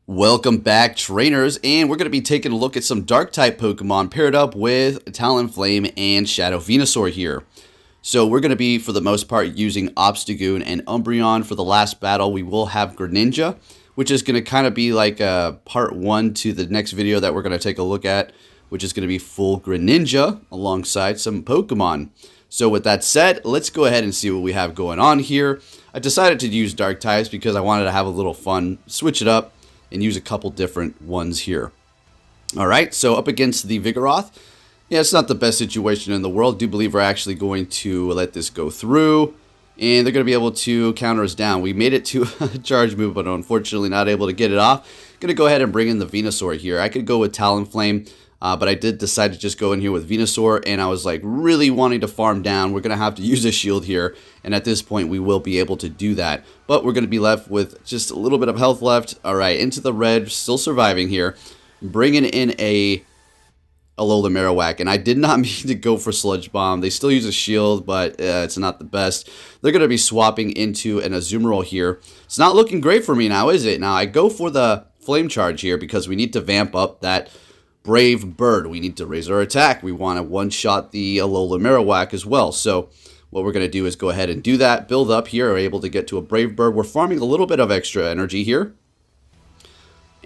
Welcome back, trainers, and we're going to be taking a look at some Dark-type Pokemon paired up with Talonflame and Shadow Venusaur here. So we're going to be, for the most part, using Obstagoon and Umbreon. For the last battle, we will have Greninja, which is going to kind of be like a part 1 to the next video that we're going to take a look at, which is going to be full Greninja alongside some Pokemon. So with that said, let's go ahead and see what we have going on here. I decided to use Dark types because I wanted to have a little fun, switch it up, and use a couple different ones here. Alright, so up against the Vigoroth. Yeah, it's not the best situation in the world. I do believe we're actually going to let this go through. And they're going to be able to counter us down. We made it to a charge move, but unfortunately not able to get it off. Going to go ahead and bring in the Venusaur here. I could go with Talonflame, but I did decide to just go in here with Venusaur. And I was like really wanting to farm down. We're going to have to use a shield here. And at this point, we will be able to do that. But we're going to be left with just a little bit of health left. All right, into the red, still surviving here. Bringing in a Alola Marowak, and I did not mean to go for Sludge Bomb. They still use a shield, but it's not the best. They're going to be swapping into an Azumarill here. It's not looking great for me now, is it? Now, I go for the Flame Charge here because we need to vamp up that Brave Bird. We need to raise our attack. We want to one-shot the Alola Marowak as well. So what we're going to do is go ahead and do that. Build up here. We're able to get to a Brave Bird. We're farming a little bit of extra energy here.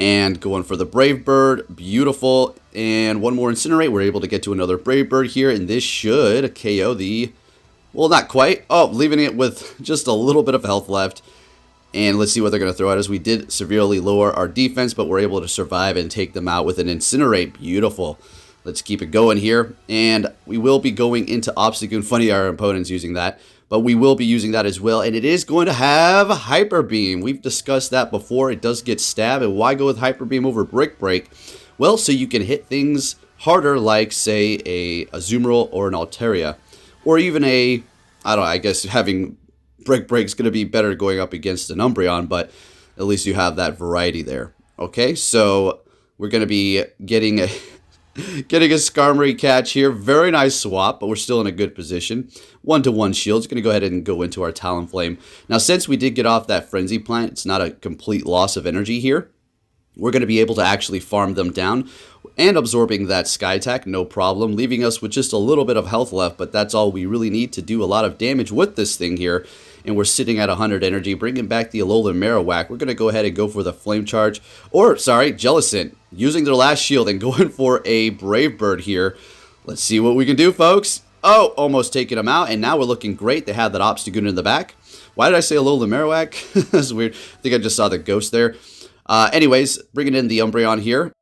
And going for the Brave Bird. Beautiful. And one more Incinerate. We're able to get to another Brave Bird here. And this should KO the... Well, not quite. Oh, leaving it with just a little bit of health left. And let's see what they're going to throw at us. We did severely lower our defense, but we're able to survive and take them out with an Incinerate. Beautiful. Let's keep it going here. And we will be going into Obstagoon. Funny our opponent's using that. But we will be using that as well. And it is going to have Hyper Beam. We've discussed that before. It does get stabbed. And why go with Hyper Beam over Brick Break? Well, so you can hit things harder like, say, a Azumarill or an Altaria. Or even a, I don't know, I guess having Brick Break is going to be better going up against an Umbreon. But at least you have that variety there. Okay, so we're going to be getting a... Getting a Skarmory catch here. Very nice swap, but we're still in a good position. 1-to-1 shields. Going to go ahead and go into our Talonflame. Now, since we did get off that Frenzy Plant, it's not a complete loss of energy here. We're going to be able to actually farm them down and absorbing that Sky Attack, no problem. Leaving us with just a little bit of health left, but that's all we really need to do a lot of damage with this thing here. And we're sitting at 100 energy, bringing back the Alola Marowak. We're going to go ahead and go for the Flame Charge, or, sorry, Jellicent, using their last shield and going for a Brave Bird here. Let's see what we can do, folks. Oh, almost taking them out, and now we're looking great. They have that Obstagoon in the back. Why did I say Alola Marowak? That's weird. I think I just saw the ghost there. Anyways, bringing in the Umbreon here.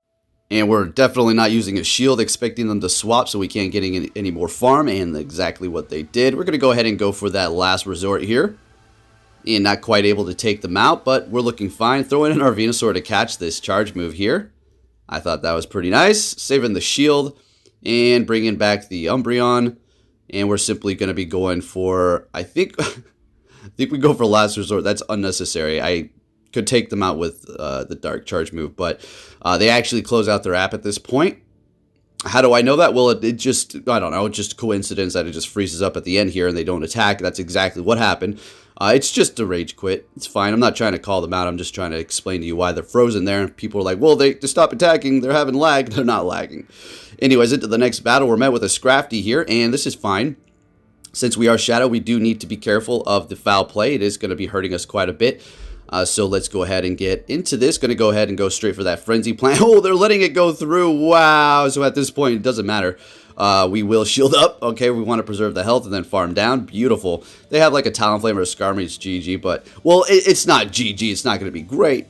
And we're definitely not using a shield, expecting them to swap so we can't get any more farm, and exactly what they did. We're going to go ahead and go for that last resort here. And not quite able to take them out, but we're looking fine. Throwing in our Venusaur to catch this charge move here. I thought that was pretty nice. Saving the shield and bringing back the Umbreon. And we're simply going to be going for, I think we go for last resort. That's unnecessary. I could take them out with the Dark Charge move, but they actually close out their app at this point. How do I know that? Well, it just, I don't know, just coincidence that it just freezes up at the end here and they don't attack. That's exactly what happened. It's just a rage quit. It's fine. I'm not trying to call them out. I'm just trying to explain to you why they're frozen there. People are like, well, they stop attacking. They're having lag. They're not lagging. Anyways, into the next battle, we're met with a Scrafty here, and this is fine. Since we are Shadow, we do need to be careful of the foul play. It is going to be hurting us quite a bit. So let's go ahead and get into this. Going to go ahead and go straight for that Frenzy Plant. Oh, they're letting it go through. Wow. So at this point, it doesn't matter. We will shield up. Okay, we want to preserve the health and then farm down. Beautiful. They have like a Talonflame or a Skarmory. It's GG, but, well, it's not GG. It's not going to be great.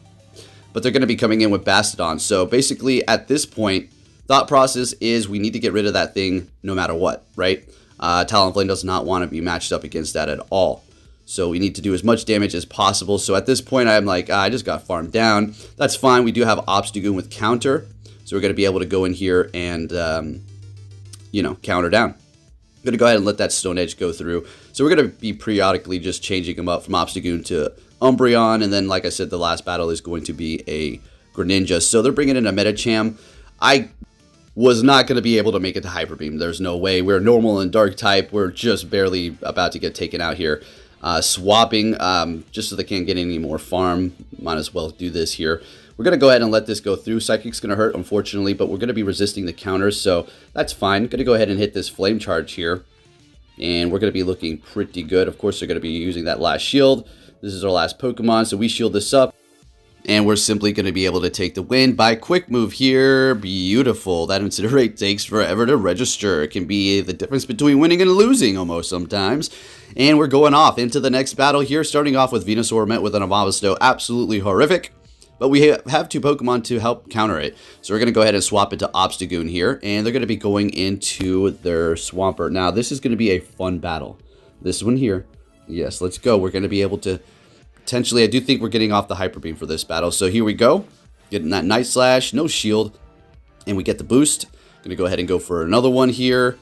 But they're going to be coming in with Bastodon. So basically, at this point, thought process is we need to get rid of that thing no matter what, right? Talonflame does not want to be matched up against that at all. So we need to do as much damage as possible. So at this point, I'm like, I just got farmed down. That's fine. We do have Obstagoon with counter. So we're going to be able to go in here and, you know, counter down. I'm going to go ahead and let that Stone Edge go through. So we're going to be periodically just changing them up from Obstagoon to Umbreon. And then, like I said, the last battle is going to be a Greninja. So they're bringing in a Metacham. I was not going to be able to make it to Hyper Beam. There's no way. We're normal and dark type. We're just barely about to get taken out here. Swapping, just so they can't get any more farm. Might as well do this here. We're going to go ahead and let this go through. Psychic's going to hurt, unfortunately, but we're going to be resisting the counters, so that's fine. Going to go ahead and hit this Flame Charge here, and we're going to be looking pretty good. Of course, they're going to be using that last shield. This is our last Pokemon, so we shield this up. And we're simply going to be able to take the win by quick move here. Beautiful. That Incinerate takes forever to register. It can be the difference between winning and losing almost sometimes. And we're going off into the next battle here. Starting off with Venusaur met with an Obstagoon. Absolutely horrific. But we have 2 Pokemon to help counter it. So we're going to go ahead and swap it to Obstagoon here. And they're going to be going into their Swampert. Now, this is going to be a fun battle. This one here. Yes, let's go. We're going to be able to... Potentially, I do think we're getting off the Hyper Beam for this battle. So here we go. Getting that Night Slash, no shield. And we get the boost. Going to go ahead and go for another one here.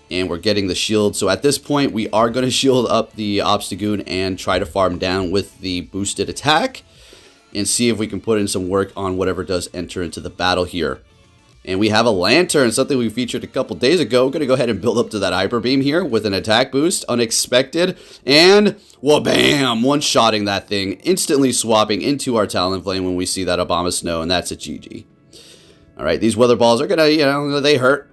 And we're getting the shield. So at this point, we are going to shield up the Obstagoon and try to farm down with the boosted attack. And see if we can put in some work on whatever does enter into the battle here. And we have a Lantern, something we featured a couple days ago. Going to go ahead and build up to that Hyper Beam here with an attack boost. Unexpected. And, wha-bam! One-shotting that thing. Instantly swapping into our Talonflame when we see that Abomasnow. And that's a GG. Alright, these Weather Balls are going to, they hurt.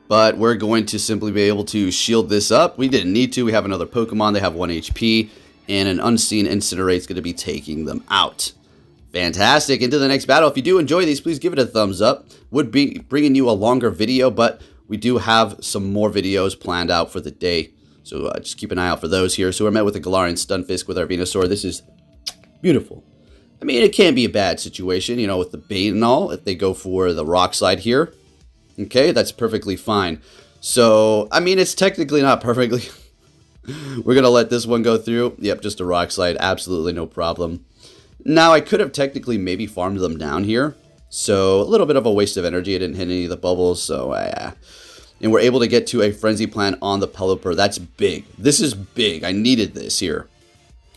But we're going to simply be able to shield this up. We didn't need to. We have another Pokemon. They have 1 HP. And an Unseen Incinerate is going to be taking them out. Fantastic. Into the next battle. If you do enjoy these, please give it a thumbs up. Would be bringing you a longer video, but we do have some more videos planned out for the day. So just keep an eye out for those here. So we're met with a Galarian Stunfisk with our Venusaur. This is beautiful. I mean, it can't be a bad situation, you know, with the bait and all. If they go for the Rock Slide here, okay, that's perfectly fine. So, I mean, it's technically not perfectly. We're going to let this one go through. Yep, just a Rock Slide. Absolutely no problem. Now, I could have technically maybe farmed them down here. So, a little bit of a waste of energy. I didn't hit any of the bubbles, so and we're able to get to a Frenzy Plant on the Pelipper. That's big. This is big. I needed this here.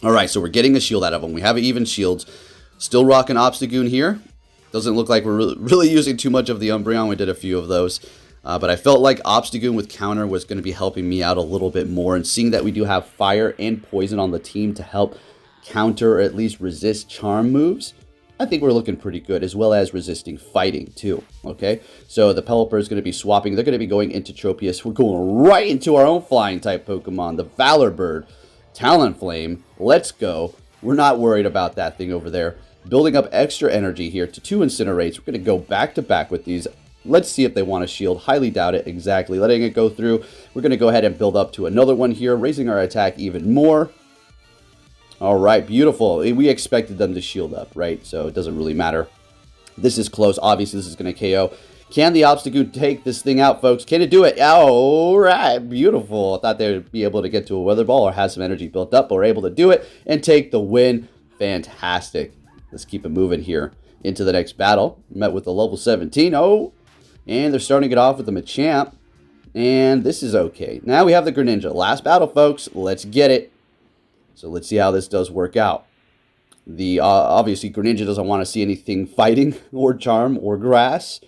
Alright, so we're getting a shield out of them. We have even shields. Still rocking Obstagoon here. Doesn't look like we're really using too much of the Umbreon. We did a few of those. But I felt like Obstagoon with counter was going to be helping me out a little bit more. And seeing that we do have fire and poison on the team to help counter or at least resist charm moves, I think we're looking pretty good, as well as resisting fighting too. Okay, so the Pelipper is going to be swapping. They're going to be going into Tropius. We're going right into our own flying type Pokemon, the Valor Bird, Talonflame. Let's go. We're not worried about that thing over there. Building up extra energy here to 2 Incinerates. We're going to go back to back with these. Let's see if they want to shield. Highly doubt it. Exactly. Letting it go through. We're going to go ahead and build up to another one here, raising our attack even more. All right, beautiful. We expected them to shield up, right? So it doesn't really matter. This is close. Obviously, this is going to KO. Can the Obstagoon take this thing out, folks? Can it do it? All right, beautiful. I thought they would be able to get to a Weather Ball or have some energy built up, but we're able to do it and take the win. Fantastic. Let's keep it moving here into the next battle. Met with a level 17. Oh, and they're starting it off with the Machamp. And this is okay. Now we have the Greninja. Last battle, folks. Let's get it. So let's see how this does work out. The obviously, Greninja doesn't want to see anything fighting or charm or grass,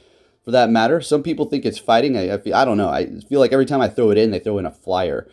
for that matter. Some people think it's fighting. I don't know. I feel like every time I throw it in, they throw in a flyer.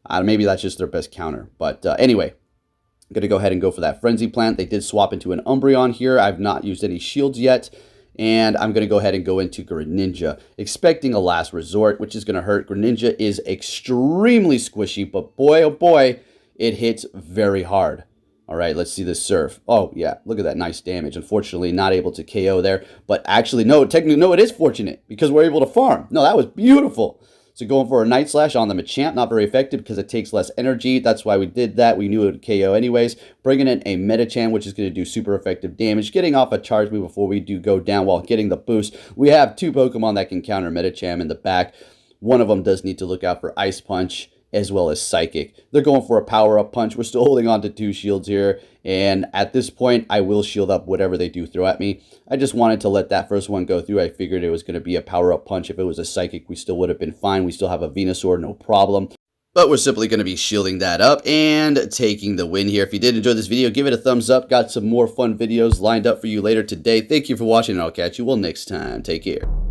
Maybe that's just their best counter. But anyway, I'm going to go ahead and go for that Frenzy Plant. They did swap into an Umbreon here. I've not used any shields yet. And I'm going to go ahead and go into Greninja, expecting a last resort, which is going to hurt. Greninja is extremely squishy, but boy, oh boy, it hits very hard. All right, let's see this Surf. Oh, yeah, look at that nice damage. Unfortunately, not able to KO there. But actually, no, technically, no, it is fortunate because we're able to farm. No, that was beautiful. So going for a Night Slash on the Machamp, not very effective because it takes less energy. That's why we did that. We knew it would KO anyways. Bringing in a Medicham, which is going to do super effective damage. Getting off a charge move before we do go down while getting the boost. We have 2 Pokemon that can counter Medicham in the back. One of them does need to look out for Ice Punch, as well as Psychic. They're going for a power-up punch. We're still holding on to 2 shields here. And at this point, I will shield up whatever they do throw at me. I just wanted to let that first one go through. I figured it was going to be a power-up punch. If it was a Psychic, we still would have been fine. We still have a Venusaur, no problem. But we're simply going to be shielding that up and taking the win here. If you did enjoy this video, give it a thumbs up. Got some more fun videos lined up for you later today. Thank you for watching, and I'll catch you all next time. Take care.